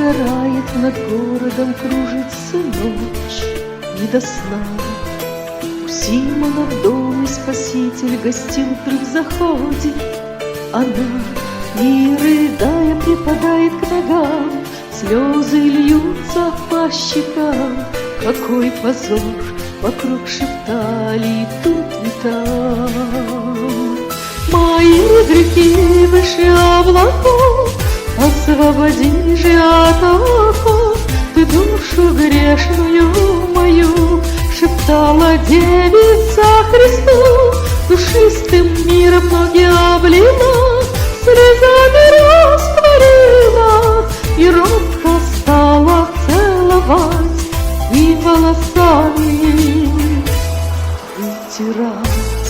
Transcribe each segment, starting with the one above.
Догорает над городом, кружится ночь, не до сна. У Симона в доме Спаситель гостил, вдруг заходит она, и, рыдая, припадает к ногам, слезы льются по щекам. Какой позор, вокруг шептали тут и там. Мои грехи выше облаков, освободи же от оков. Ты душу грешную мою, шептала девица Христу. Душистым миром ноги облила, слезами растворила, и робко стала целовать и волосами вытирать.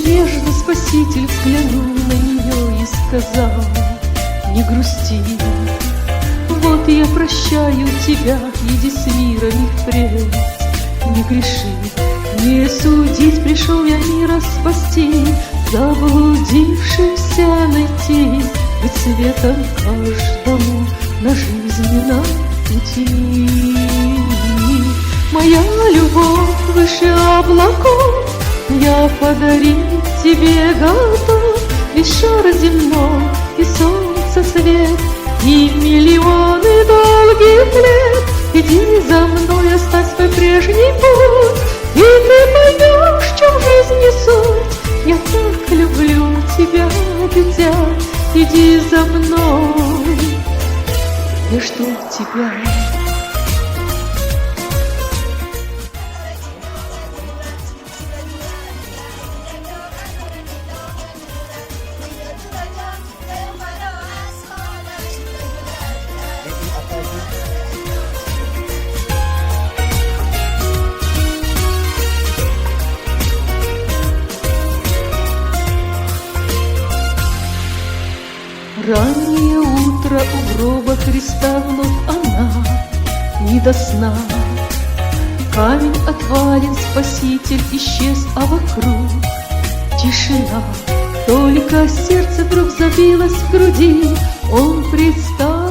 Нежно Спаситель взглянул на нее и сказал: не грусти, вот я прощаю тебя, иди с миром и впредь не греши. Не судить пришел я мира спасти, заблудившихся найти, быть светом каждому на жизненном пути. Моя любовь выше облаков, я подарить тебе готов. Весь шар земной и солнце свет, и миллионы долгих лет. Иди за мной, оставь свой прежний путь, и ты поймешь, в чем жизнь суть. Я так люблю тебя, дитя, иди за мной, я жду тебя. Раннее утро у гроба Христа, вновь она не до сна. Камень отвален, Спаситель исчез, а вокруг тишина. Только сердце вдруг забилось в груди, он предстал